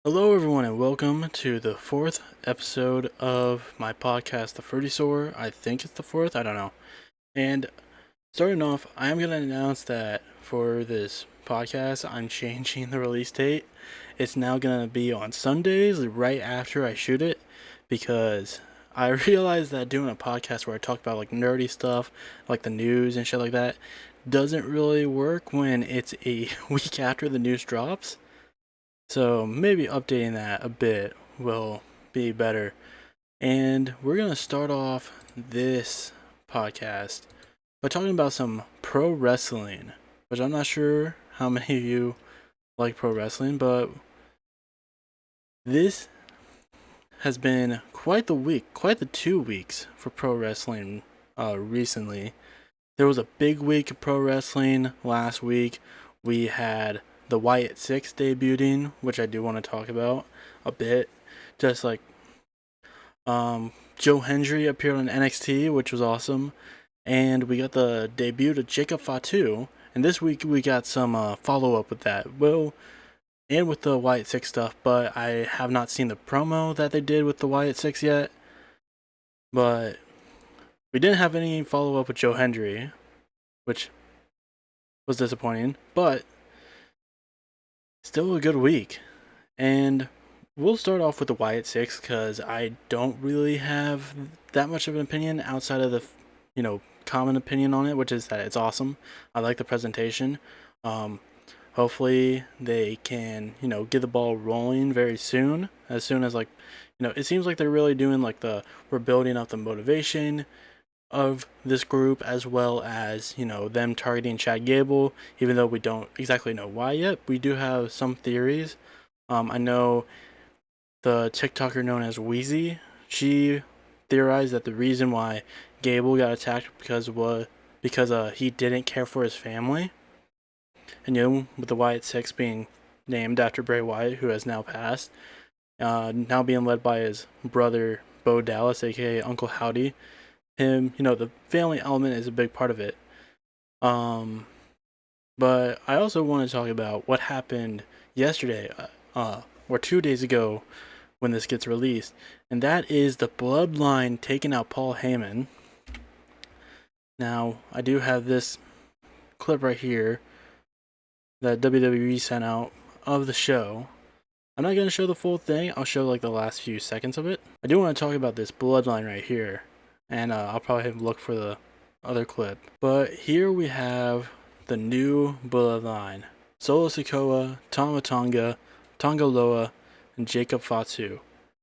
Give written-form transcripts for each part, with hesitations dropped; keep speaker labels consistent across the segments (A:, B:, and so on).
A: Hello, everyone, and welcome to the fourth episode of my podcast, The Fruity Soar. I think it's the fourth, I don't know. And starting off, I am going to announce that for this podcast, I'm changing the release date. It's now going to be on Sundays, right after I shoot it, because I realized that doing a podcast where I talk about like nerdy stuff, like the news and shit like that, doesn't really work when it's a week after the news drops. So maybe updating that a bit will be better. And we're going to start off this podcast by talking about some pro wrestling, which I'm not sure how many of you like pro wrestling, but this has been quite the week, quite the 2 weeks for pro wrestling recently. There was a big week of pro wrestling last week. We had the Wyatt Six debuting, which I do want to talk about a bit. Just like Joe Hendry appeared on NXT, which was awesome. And we got the debut of Jacob Fatu. And this week we got some follow up with that. And with the Wyatt Six stuff, but I have not seen the promo that they did with the Wyatt Six yet. But we didn't have any follow up with Joe Hendry, which was disappointing, but still a good week. And we'll start off with the Wyatt Six because I don't really have that much of an opinion outside of the, common opinion on it, which is that it's awesome. I like the presentation. Hopefully they can, get the ball rolling very soon. As soon as it seems like they're really doing we're building up the motivation of this group, as well as them targeting Chad Gable, even though we don't exactly know why yet. We do have some theories. I know the TikToker known as Wheezy, she theorized that the reason why Gable got attacked because he didn't care for his family. And with the Wyatt Six being named after Bray Wyatt, who has now passed, now being led by his brother Bo Dallas, aka Uncle Howdy, the family element is a big part of it. But I also want to talk about what happened yesterday, or 2 days ago when this gets released, and that is the Bloodline taking out Paul Heyman. Now, I do have this clip right here that WWE sent out of the show. I'm not going to show the full thing, I'll show the last few seconds of it. I do want to talk about this Bloodline right here, and I'll probably look for the other clip. But here we have the new Bloodline: Solo Sikoa, Tama Tonga, Tonga Loa, and Jacob Fatu.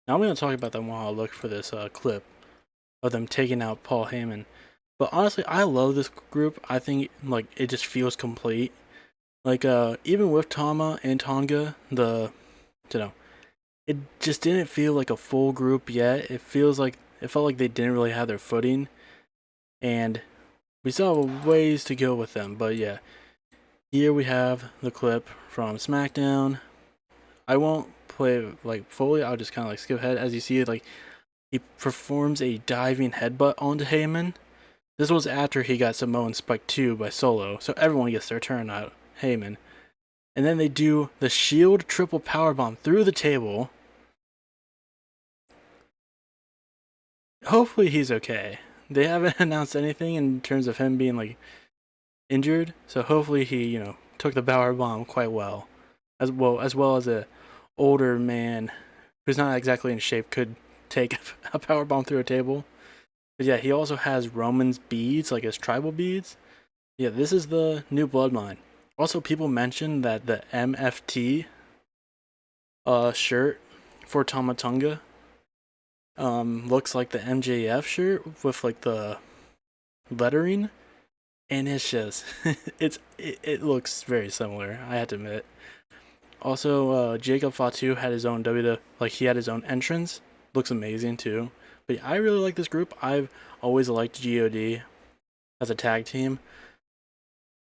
A: Now I'm going to talk about them while I look for this clip of them taking out Paul Heyman. But honestly, I love this group. I think it just feels complete. Even with Tama and Tonga, it just didn't feel like a full group yet. It felt like they didn't really have their footing, and we still have a ways to go with them. But yeah, here we have the clip from SmackDown. I won't play it fully. I'll just kind of skip ahead. As you see, he performs a diving headbutt onto Heyman. This was after he got Samoan spiked 2 by Solo, so everyone gets their turn out. Heyman. And then they do the Shield triple powerbomb through the table. Hopefully he's okay. They haven't announced anything in terms of him being injured, so hopefully he, took the powerbomb quite well. As well as a older man who's not exactly in shape could take a powerbomb through a table. But yeah, he also has Roman's beads, his tribal beads. Yeah, this is the new Bloodline. Also, people mentioned that the MFT shirt for Tama Tonga looks like the MJF shirt with the lettering, and it's just it looks very similar, I have to admit. Also, Jacob Fatu had his own he had his own entrance. Looks amazing too. But yeah, I really like this group. I've always liked God as a tag team.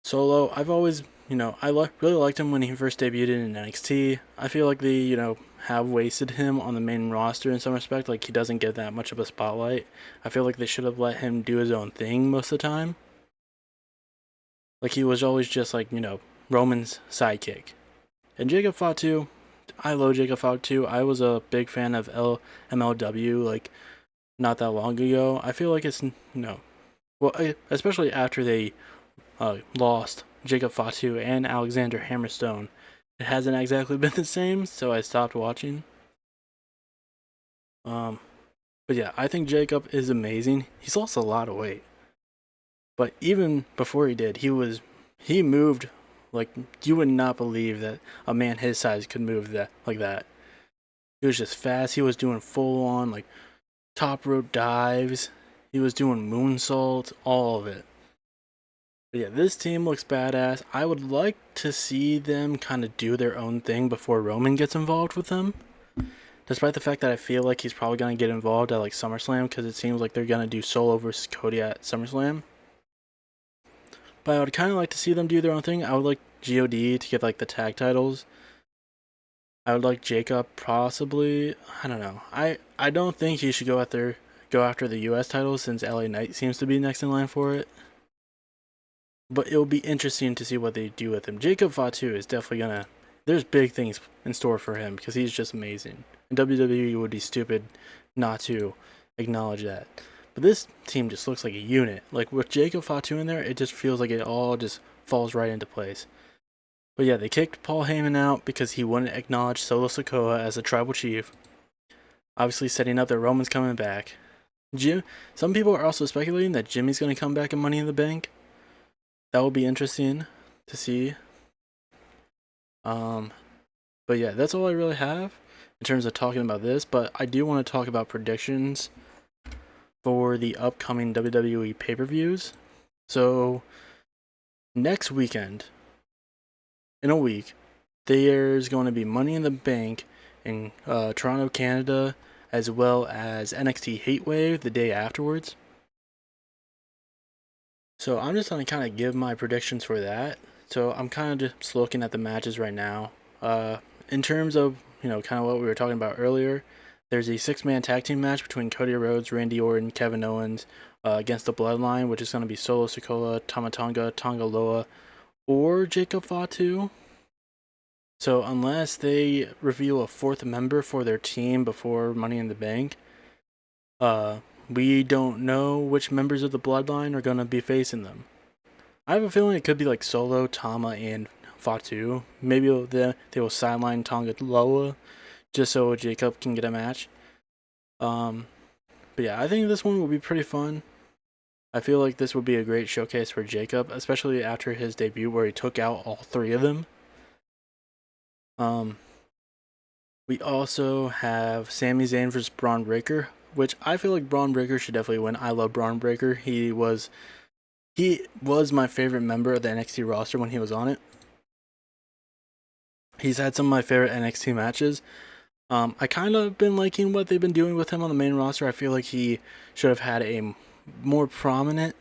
A: Solo, I've always, really liked him when he first debuted in NXT. I feel like they, have wasted him on the main roster in some respect. He doesn't get that much of a spotlight. I feel like they should have let him do his own thing most of the time. He was always just Roman's sidekick. And Jacob Fatu, I love Jacob Fatu. I was a big fan of MLW like not that long ago. I feel like it's no, well, especially after they lost Jacob Fatu and Alexander Hammerstone. It hasn't exactly been the same, so I stopped watching. Um, but yeah, I think Jacob is amazing. He's lost a lot of weight, but even before he did, he moved like you would not believe that a man his size could move that like that. He was just fast. He was doing full on like top rope dives. He was doing moonsaults, all of it. But yeah, this team looks badass. I would like to see them kind of do their own thing before Roman gets involved with them. Despite the fact that I feel like he's probably going to get involved at like SummerSlam because it seems like they're going to do Solo versus Cody at SummerSlam. But I would kind of like to see them do their own thing. I would like God to get like the tag titles. I would like Jacob possibly. I don't know. I don't think he should go after the US titles since LA Knight seems to be next in line for it. But it'll be interesting to see what they do with him. Jacob Fatu is definitely gonna. There's big things in store for him because he's just amazing. And WWE would be stupid not to acknowledge that. But this team just looks like a unit. Like with Jacob Fatu in there, it just feels like it all just falls right into place. But yeah, they kicked Paul Heyman out because he wouldn't acknowledge Solo Sikoa as a tribal chief. Obviously, setting up that Roman's coming back. Some people are also speculating that Jimmy's going to come back in Money in the Bank. That will be interesting to see. But yeah, that's all I really have in terms of talking about this. But I do want to talk about predictions for the upcoming WWE pay-per-views. So next weekend, in a week, there's going to be Money in the Bank in Toronto, Canada, as well as NXT Heatwave the day afterwards. So I'm just going to kind of give my predictions for that. So I'm kind of just looking at the matches right now. In terms of, kind of what we were talking about earlier, there's a 6-man tag team match between Cody Rhodes, Randy Orton, Kevin Owens against the Bloodline, which is going to be Solo Sikoa, Tama Tonga Loa, or Jacob Fatu. So unless they reveal a 4th member for their team before Money in the Bank, we don't know which members of the Bloodline are going to be facing them. I have a feeling it could be like Solo, Tama, and Fatu. Maybe they will sideline Tonga Loa just so Jacob can get a match. But yeah, I think this one will be pretty fun. I feel like this would be a great showcase for Jacob, especially after his debut where he took out all 3 of them. We also have Sami Zayn versus Braun Breaker, which I feel like Braun Breaker should definitely win. I love Braun Breaker. He was my favorite member of the NXT roster when he was on it. He's had some of my favorite NXT matches. I kind of been liking what they've been doing with him on the main roster. I feel like he should have had a more prominent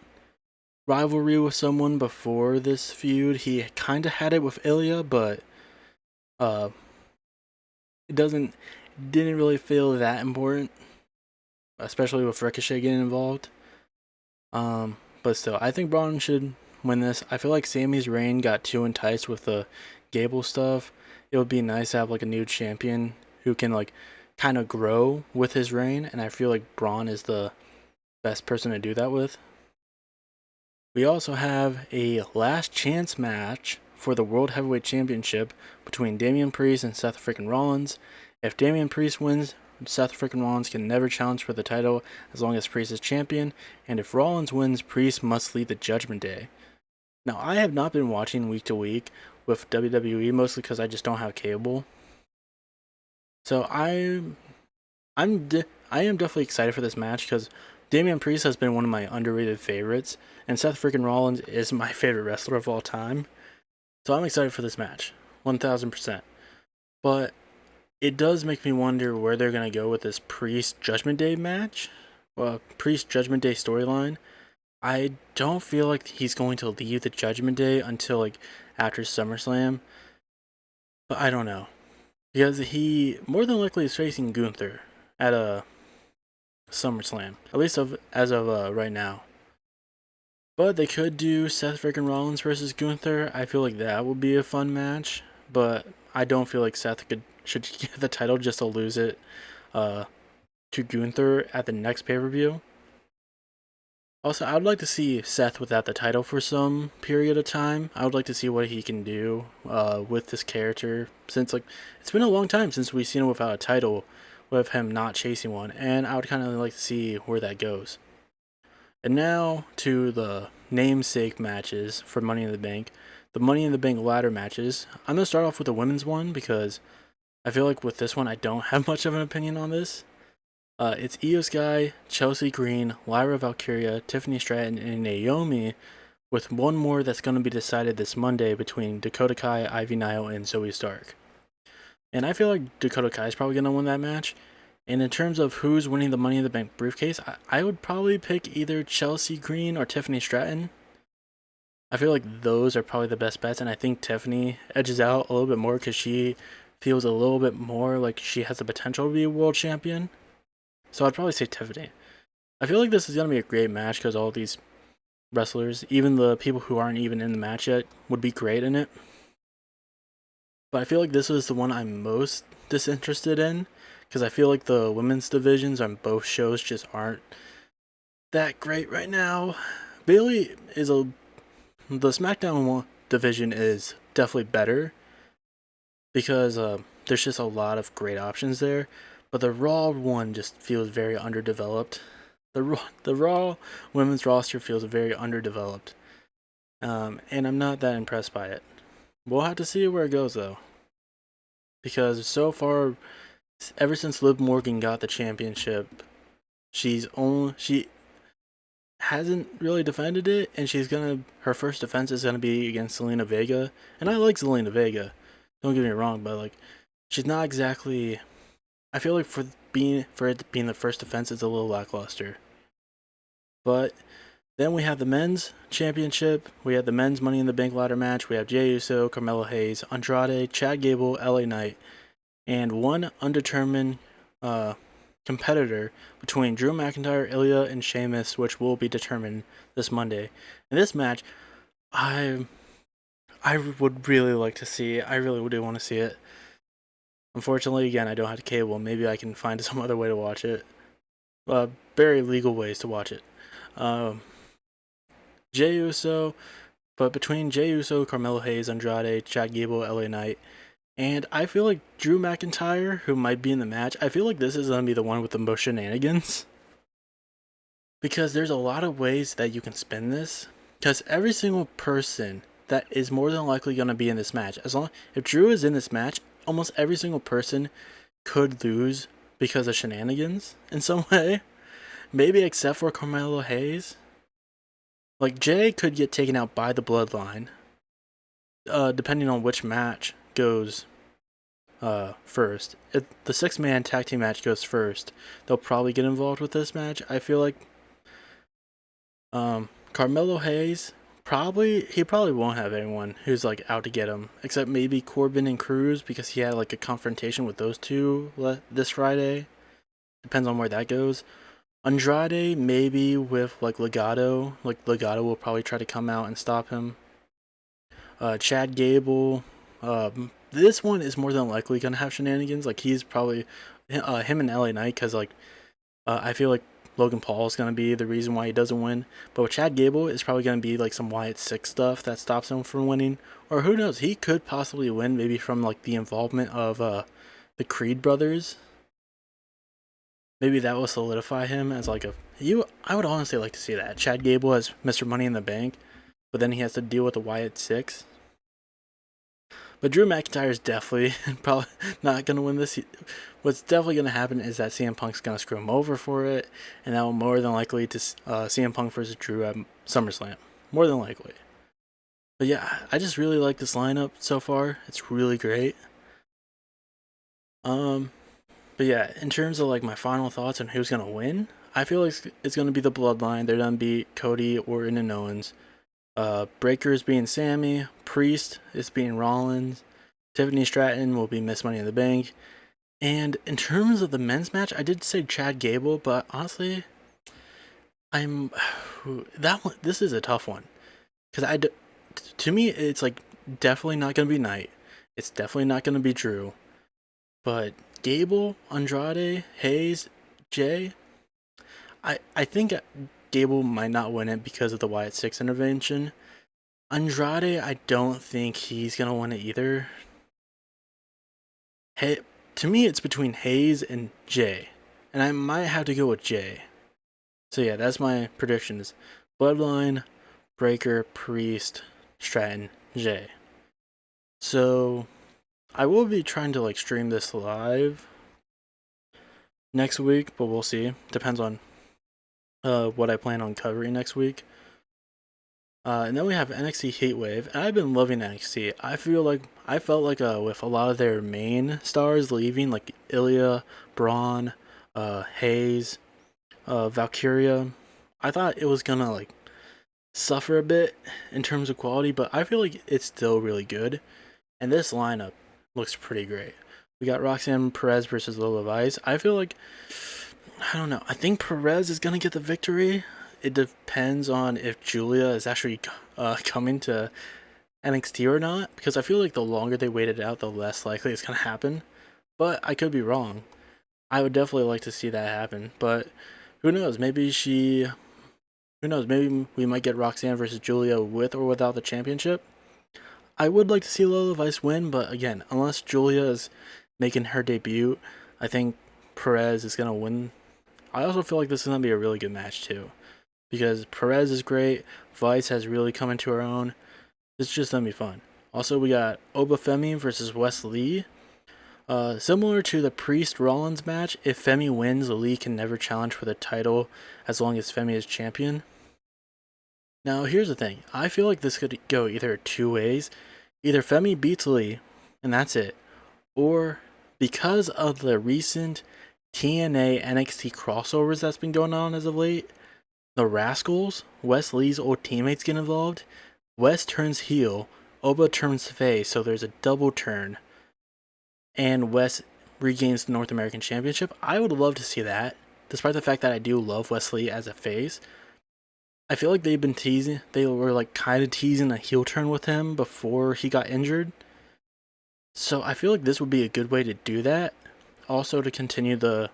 A: rivalry with someone before this feud. He kind of had it with Ilya, but it didn't really feel that important, especially with Ricochet getting involved. But still, I think Braun should win this. I feel like Sammy's reign got too enticed with the Gable stuff. It would be nice to have like a new champion who can like kind of grow with his reign, and I feel like Braun is the best person to do that with. We also have a last chance match for the World Heavyweight Championship between Damian Priest and Seth freaking Rollins. If Damian Priest wins, Seth freaking Rollins can never challenge for the title as long as Priest is champion, and if Rollins wins, Priest must lead the Judgment Day. Now, I have not been watching week to week with WWE, mostly because I just don't have cable. So I am definitely excited for this match because Damian Priest has been one of my underrated favorites, and Seth freaking Rollins is my favorite wrestler of all time. So I'm excited for this match, 1000%. But it does make me wonder where they're going to go with this Priest Judgment Day match. Well, Priest Judgment Day storyline. I don't feel like he's going to leave the Judgment Day until like after SummerSlam. But I don't know. Because he more than likely is facing Gunther at a SummerSlam. At least as of right now. But they could do Seth freaking Rollins versus Gunther. I feel like that would be a fun match. But I don't feel like Seth could should he get the title just to lose it to Gunther at the next pay-per-view. Also, I would like to see Seth without the title for some period of time. I would like to see what he can do with this character, since it's been a long time since we've seen him without a title, with him not chasing one, and I would kind of like to see where that goes. And now to the namesake matches for Money in the Bank. The Money in the Bank ladder matches. I'm going to start off with the women's one because I feel like with this one I don't have much of an opinion on this. It's Io Sky, Chelsea Green, Lyra Valkyria, Tiffany Stratton, and Naomi, with one more that's going to be decided this Monday between Dakota Kai, Ivy Nile, and Zoe Stark. And I feel like Dakota Kai is probably going to win that match. And in terms of who's winning the Money in the Bank briefcase, I would probably pick either Chelsea Green or Tiffany Stratton. I feel like those are probably the best bets, and I think Tiffany edges out a little bit more because she feels a little bit more like she has the potential to be a world champion. So I'd probably say Tiffany. I feel like this is going to be a great match because all these wrestlers, even the people who aren't even in the match yet, would be great in it. But I feel like this is the one I'm most disinterested in because I feel like the women's divisions on both shows just aren't that great right now. Bayley is the SmackDown division is definitely better because there's just a lot of great options there. But the Raw one just feels very underdeveloped. The Raw women's roster feels very underdeveloped. And I'm not that impressed by it. We'll have to see where it goes, though. Because so far, ever since Liv Morgan got the championship, she hasn't really defended it, and her first defense is gonna be against Zelina Vega. And I like Zelina Vega, don't get me wrong, but she's not exactly. I feel like for it being the first defense, it's a little lackluster. But then we have the men's championship. We have the men's Money in the Bank ladder match. We have Jey Uso, Carmelo Hayes, Andrade, Chad Gable, LA Knight, and one undetermined competitor between Drew McIntyre, Ilya, and Sheamus, which will be determined this Monday. In this match, I would really like to see. I really do want to see it. Unfortunately, again, I don't have cable. Maybe I can find some other way to watch it. Very legal ways to watch it. Jey Uso, but between Jey Uso, Carmelo Hayes, Andrade, Chad Gable, LA Knight, and I feel like Drew McIntyre, who might be in the match, I feel like this is going to be the one with the most shenanigans. Because there's a lot of ways that you can spin this. Because every single person that is more than likely going to be in this match, if Drew is in this match, almost every single person could lose because of shenanigans in some way. Maybe except for Carmelo Hayes. Jay could get taken out by the Bloodline, depending on which match goes first. If the 6-man tag team match goes first, they'll probably get involved with this match. I feel like Carmelo Hayes he probably won't have anyone who's out to get him, except maybe Corbin and Cruz, because he had a confrontation with those two this Friday. Depends on where that goes. Andrade maybe with Legado. Legado will probably try to come out and stop him. Chad Gable. This one is more than likely gonna have shenanigans. He's probably him and LA Knight, because I feel like Logan Paul is gonna be the reason why he doesn't win. But with Chad Gable, it's probably gonna be some Wyatt Six stuff that stops him from winning. Or who knows? He could possibly win, maybe from the involvement of the Creed brothers. Maybe that will solidify him as I would honestly like to see that. Chad Gable as Mr. Money in the Bank, but then he has to deal with the Wyatt Six. But Drew McIntyre is definitely probably not going to win this. What's definitely going to happen is that CM Punk's going to screw him over for it, and that will more than likely to CM Punk versus Drew at SummerSlam. More than likely. But yeah, I just really like this lineup so far. It's really great. But yeah, in terms of my final thoughts on who's going to win, I feel like it's going to be the Bloodline. They're going to beat Cody, Orton, and Owens. Breaker is being Sammy. Priest is being Rollins. Tiffany Stratton will be Miss Money in the Bank. And in terms of the men's match, I did say Chad Gable, but honestly, this is a tough one. Because to me, it's definitely not going to be Knight. It's definitely not going to be Drew. But Gable, Andrade, Hayes, Jay, I think Gable might not win it because of the Wyatt Six intervention. Andrade, I don't think he's gonna win it either. Hey, to me, it's between Hayes and Jay, and I might have to go with Jay. So yeah, that's my predictions: Bloodline, Breaker, Priest, Stratton, Jay. So I will be trying to stream this live next week, but we'll see. Depends on what I plan on covering next week. And then we have NXT Heatwave, and I've been loving NXT. I felt like with a lot of their main stars leaving, like Ilya, Braun, Hayes, Valkyria, I thought it was gonna suffer a bit in terms of quality, but I feel like it's still really good. And this lineup looks pretty great. We got Roxanne Perez versus Lola Vice. I feel like, I don't know, I think Perez is gonna get the victory. It depends on if Julia is actually coming to NXT or not, because I feel like the longer they wait it out, the less likely it's gonna happen. But I could be wrong. I would definitely like to see that happen. But who knows? Who knows? Maybe we might get Roxanne versus Julia with or without the championship. I would like to see Lola Vice win, but again, unless Julia is making her debut, I think Perez is gonna win. I also feel like this is gonna be a really good match too, because Perez is great. Vice has really come into her own. It's just gonna be fun. Also, we got Oba Femi versus Wes Lee. Similar to the Priest Rollins match, if Femi wins, Lee can never challenge for the title as long as Femi is champion. Now, here's the thing. I feel like this could go either two ways. Either Femi beats Lee, and that's it. Or, because of the recent TNA NXT crossovers that's been going on as of late, the Rascals, Wes Lee's old teammates, get involved. Wes turns heel, Oba turns face, so there's a double turn. And Wes regains the North American Championship. I would love to see that, despite the fact that I do love Wes Lee as a face. I feel like they were kind of teasing a heel turn with him before he got injured. So I feel like this would be a good way to do that. Also to continue the,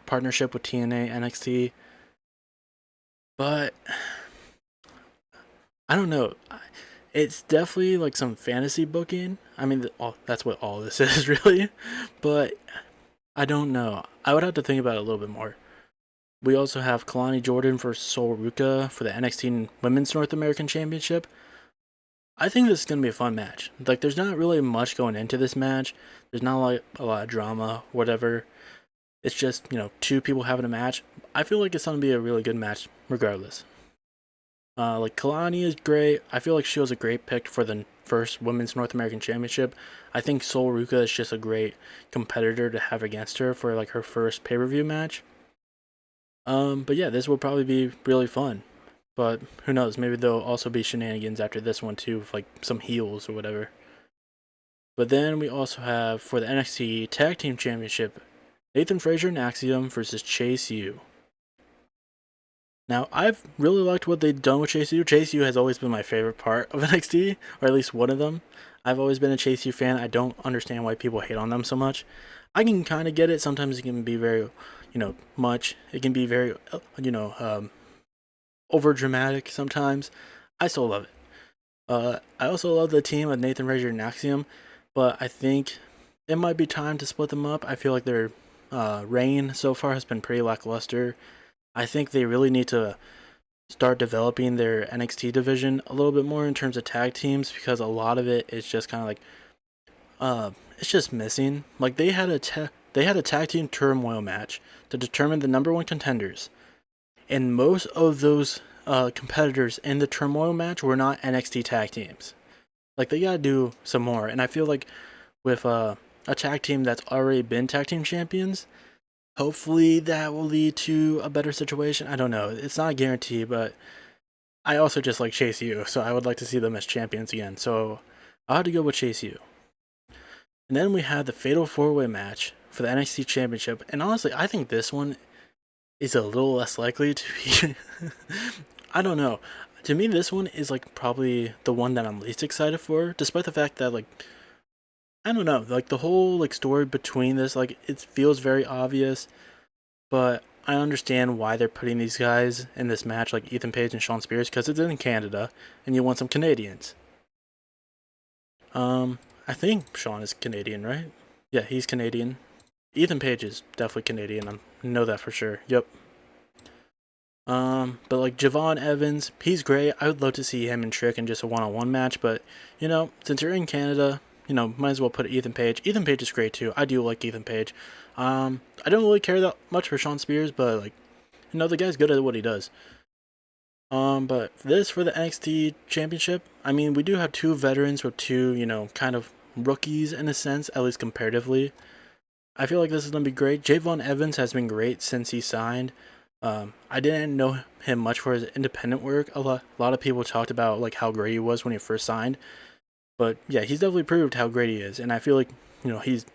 A: partnership with TNA, NXT. But I don't know. It's definitely some fantasy booking. I mean, that's what all this is really. But I don't know. I would have to think about it a little bit more. We also have Kalani Jordan versus Sol Ruka for the NXT Women's North American Championship. I think this is going to be a fun match. There's not really much going into this match. There's not a lot of drama, whatever. It's just, two people having a match. I feel like it's going to be a really good match regardless. Kalani is great. I feel like she was a great pick for the first Women's North American Championship. I think Sol Ruka is just a great competitor to have against her for her first pay-per-view match. But yeah, this will probably be really fun. But who knows? Maybe there'll also be shenanigans after this one too, with some heels or whatever. But then we also have for the NXT Tag Team Championship, Nathan Frazier and Axiom versus Chase U. Now, I've really liked what they've done with Chase U. Chase U has always been my favorite part of NXT, or at least one of them. I've always been a Chase U fan. I don't understand why people hate on them so much. I can kind of get it. Sometimes it can be very, much. It can be very, over dramatic sometimes. I still love it. I also love the team of Nathan Frazier and Axiom, but I think it might be time to split them up. I feel like their reign so far has been pretty lackluster. I think they really need to start developing their NXT division a little bit more in terms of tag teams, because a lot of it is just kind of it's just missing. They had a tag team turmoil match to determine the number one contenders, and most of those competitors in the turmoil match were not NXT tag teams. They gotta do some more, and I feel like with a tag team that's already been tag team champions, hopefully that will lead to a better situation. I don't know. It's not a guarantee, but I also just like Chase U, so I would like to see them as champions again. So I'll have to go with Chase U. And then we had the Fatal 4-Way match for the NXT Championship. And honestly, I think this one is a little less likely to be... I don't know. To me, this one is probably the one that I'm least excited for, despite the fact that I don't know, like the whole like story between this, like it feels very obvious, but I understand why they're putting these guys in this match, like Ethan Page and Shawn Spears, because it's in Canada, and you want some Canadians. I think Shawn is Canadian, right? Yeah, he's Canadian. Ethan Page is definitely Canadian. I know that for sure. Yep. But like Javon Evans, he's great. I would love to see him and Trick in just a one-on-one match. But since you're in Canada, might as well put Ethan Page. Ethan Page is great too. I do like Ethan Page. I don't really care that much for Shawn Spears, but like, the guy's good at what he does. But this for the NXT Championship, I mean, we do have two veterans with two, kind of rookies in a sense, at least comparatively. I feel like this is gonna be great. Javon Evans has been great since he signed. I didn't know him much for his independent work. A lot of people talked about like how great he was when he first signed, but yeah, he's definitely proved how great he is, and I feel like he's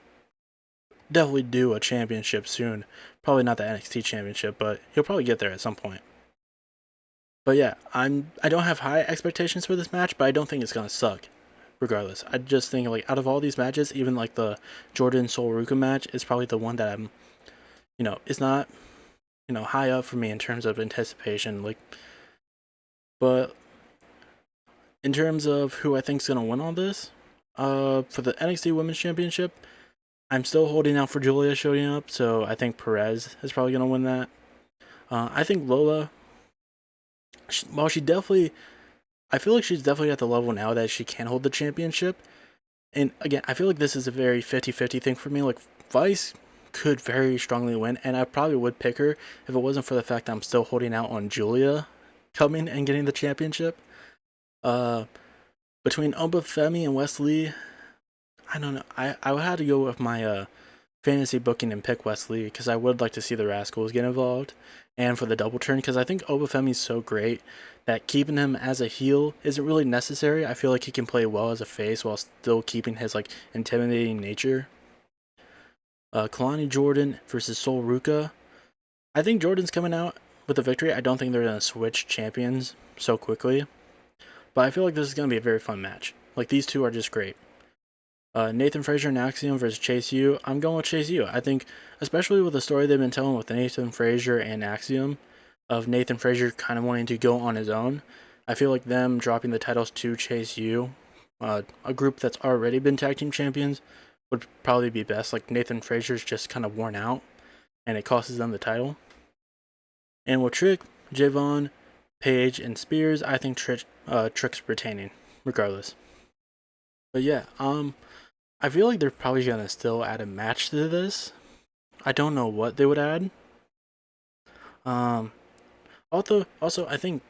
A: definitely due a championship soon. Probably not the NXT championship, but he'll probably get there at some point. But yeah, I don't have high expectations for this match, but I don't think it's gonna suck. Regardless, I just think like out of all these matches, even like the Jordan Sol Ruka match is probably the one that it's not high up for me in terms of anticipation. Like, but in terms of who I think is gonna win all this, for the NXT Women's Championship, I'm still holding out for Julia showing up. So I think Perez is probably gonna win that. I think Lola, while she definitely, I feel like she's definitely at the level now that she can hold the championship. And again, I feel like this is a very 50-50 thing for me. Like Vice could very strongly win, and I probably would pick her if it wasn't for the fact that I'm still holding out on Julia coming and getting the championship. Uh, Between Femi and Wesley, I don't know. I would have to go with my fantasy booking and pick Wesley because I would like to see the Rascals get involved, and for the double turn because I think Obafemi is so great that keeping him as a heel isn't really necessary. I feel like he can play well as a face while still keeping his like intimidating nature. Kalani Jordan versus Sol Ruka. I think Jordan's coming out with a victory. I don't think they're gonna switch champions so quickly, but I feel like this is gonna be a very fun match. Like these two are just great. Nathan Frazier and Axiom versus Chase U. I'm going with Chase U. I think, especially with the story they've been telling with Nathan Frazier and Axiom, of Nathan Frazier kind of wanting to go on his own, I feel like them dropping the titles to Chase U, a group that's already been tag team champions, would probably be best. Like Nathan Frazier's just kind of worn out, and it costs them the title. And with Trick, Javon, Page, and Spears, I think Trick's retaining, regardless. But yeah, I feel like they're probably gonna still add a match to this. I don't know what they would add. Um, also, I think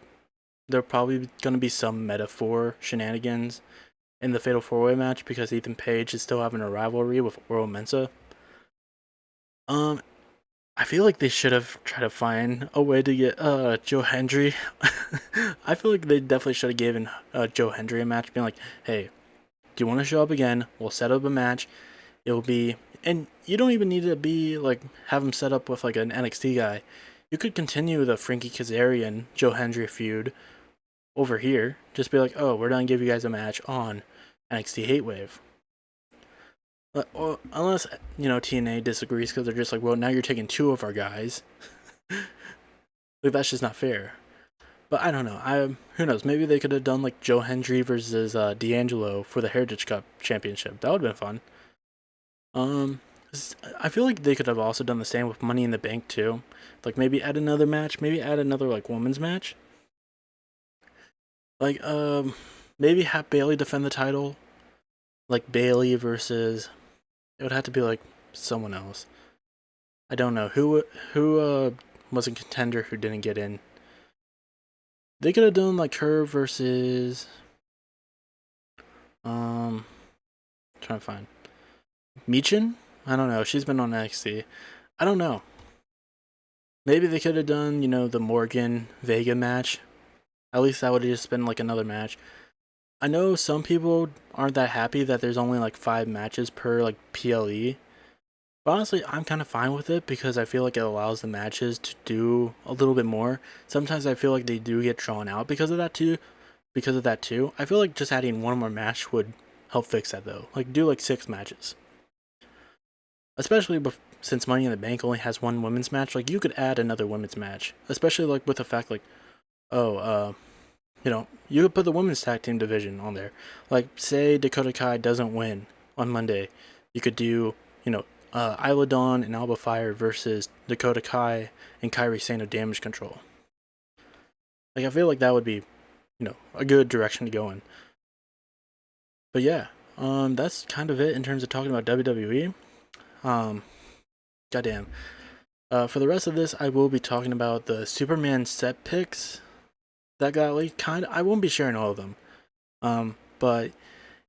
A: there probably gonna be some metaphor shenanigans in the Fatal 4-Way match because Ethan Page is still having a rivalry with Oro Mensa. Um, I feel like they should have tried to find a way to get Joe Hendry. I feel like they definitely should have given Joe Hendry a match, being like, "Hey, do you want to show up again? We'll set up a match. It'll be, and you don't even need to be like have him set up with like an NXT guy. You could continue the Frankie Kazarian Joe Hendry feud over here. Just be like, oh, we're gonna give you guys a match on NXT Heatwave. Or, unless TNA disagrees because they're just like, well, now you're taking two of our guys. Like that's just not fair. But I don't know. Who knows? Maybe they could have done like Joe Hendry versus D'Angelo for the Heritage Cup Championship. That would have been fun. Um, I feel like they could have also done the same with Money in the Bank too. Like maybe add another match. Maybe add another like women's match. Like maybe have Bailey defend the title. Like Bailey versus. It would have to be like someone else. I don't know who was a contender who didn't get in. They could have done like her versus trying to find Michin. I don't know. She's been on NXT. I don't know. Maybe they could have done the Morgan Vega match. At least that would have just been like another match. I know some people aren't that happy that there's only like 5 matches per like PLE. But honestly, I'm kind of fine with it because I feel like it allows the matches to do a little bit more. Sometimes I feel like they do get drawn out because of that too. I feel like just adding one more match would help fix that though. Like do like 6 matches, especially since Money in the Bank only has one women's match. Like you could add another women's match, especially like with the fact like, oh, you could put the women's tag team division on there. Like say Dakota Kai doesn't win on Monday, you could do Isla Dawn and Alba Fire versus Dakota Kai and Kairi Sane of Damage Control. Like I feel like that would be a good direction to go in. But yeah, that's kind of it in terms of talking about WWE. Goddamn. For the rest of this, I will be talking about the Superman set picks that got leaked. I won't be sharing all of them. But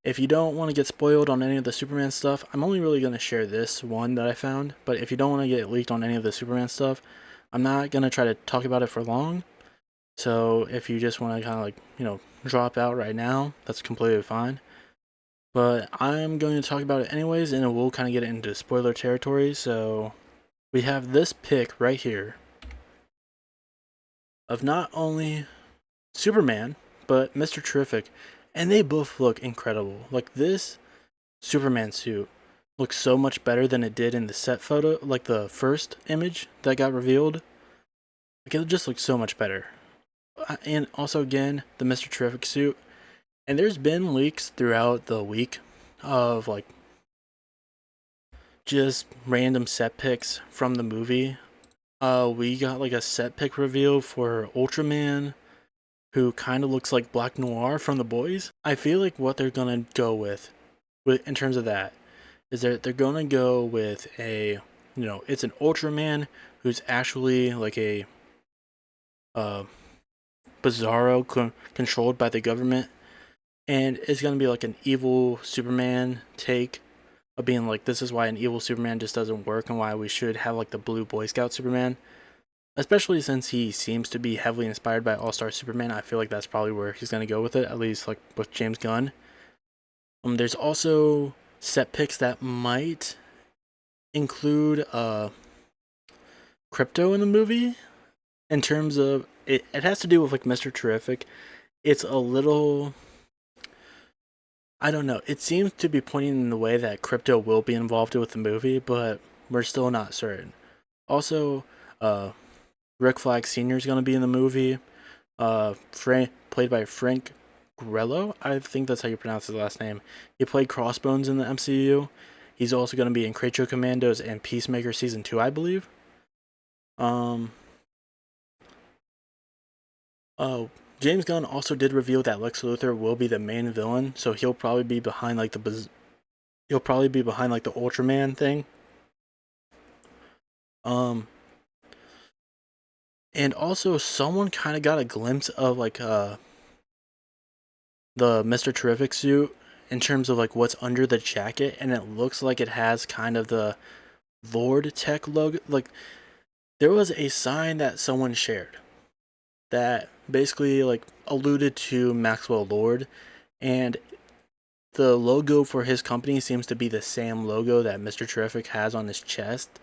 A: if you don't want to get spoiled on any of the Superman stuff, I'm only really going to share this one that I found. But if you don't want to get leaked on any of the Superman stuff, I'm not going to try to talk about it for long. So if you just want to kind of like, drop out right now, that's completely fine. But I'm going to talk about it anyways, and we'll kind of get into spoiler territory. So we have this pick right here of not only Superman, but Mr. Terrific, and they both look incredible. Like this Superman suit looks so much better than it did in the set photo, like the first image that got revealed. Like it just looks so much better. And also again, the Mr. Terrific suit. And there's been leaks throughout the week of like just random set picks from the movie. We got like a set pick reveal for Ultraman, who kind of looks like Black Noir from The Boys. I feel like what they're gonna go with in terms of that is they're gonna go with a it's an Ultraman who's actually like a Bizarro controlled by the government, and it's gonna be like an evil Superman take of being like, this is why an evil Superman just doesn't work and why we should have like the blue Boy Scout Superman. Especially since he seems to be heavily inspired by All-Star Superman, I feel like that's probably where he's going to go with it, at least like with James Gunn. There's also set picks that might include Crypto in the movie. In terms of, it has to do with like Mr. Terrific. It's a little, I don't know, it seems to be pointing in the way that Crypto will be involved with the movie, but we're still not certain. Also, Rick Flag Sr. is going to be in the movie. Played by Frank Grillo. I think that's how you pronounce his last name. He played Crossbones in the MCU. He's also going to be in Creature Commandos and Peacemaker Season 2, I believe. James Gunn also did reveal that Lex Luthor will be the main villain, so he'll probably be behind like the Ultraman thing. And also, someone kind of got a glimpse of like the Mr. Terrific suit in terms of like what's under the jacket, and it looks like it has kind of the Lord Tech logo. Like there was a sign that someone shared that basically like alluded to Maxwell Lord, and the logo for his company seems to be the same logo that Mr. Terrific has on his chest.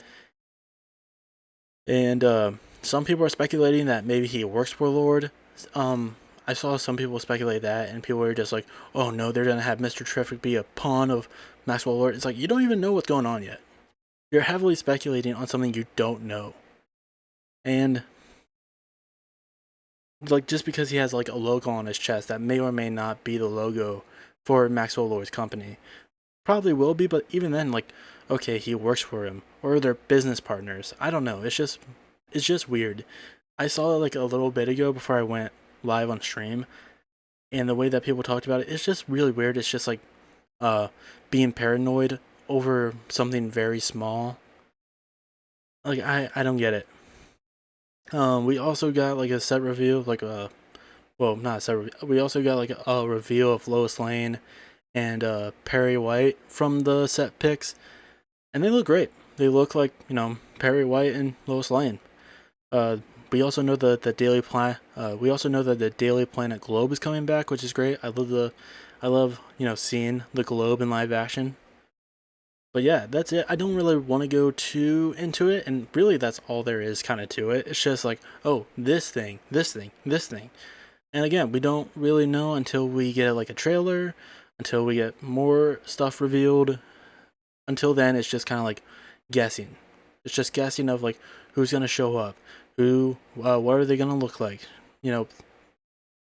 A: And some people are speculating that maybe he works for Lord. I saw some people speculate that, and people were just like, oh no, they're going to have Mr. Terrific be a pawn of Maxwell Lord. It's like, you don't even know what's going on yet. You're heavily speculating on something you don't know. And like, just because he has like a logo on his chest that may or may not be the logo for Maxwell Lord's company. Probably will be, but even then, like, okay, he works for him, or they're business partners. I don't know. It's just weird. I saw it like a little bit ago before I went live on stream, and the way that people talked about it, it's just really weird. It's just like being paranoid over something very small. Like I don't get it. We also got like a set reveal, like not a set reveal. We also got like a reveal of Lois Lane and Perry White from the set picks, and they look great. They look like Perry White and Lois Lane. We also know that the Daily Planet. We also know that the Daily Planet Globe is coming back, which is great. I love seeing the Globe in live action. But yeah, that's it. I don't really want to go too into it, and really that's all there is kind of to it. It's just like, oh, this thing, this thing, this thing. And again, we don't really know until we get like a trailer. until we get more stuff revealed. Until then, it's just kind of like guessing. It's just guessing of like who's gonna show up, what are they gonna look like, you know,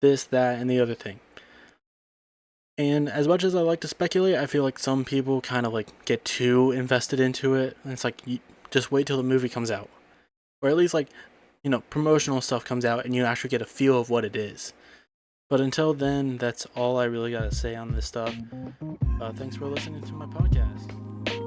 A: this, that, and the other thing. And as much as I like to speculate, I feel like some people kind of like get too invested into it, and it's like just wait till the movie comes out, or at least like promotional stuff comes out, and you actually get a feel of what it is. But until then, that's all I really gotta say on this stuff. Thanks for listening to my podcast.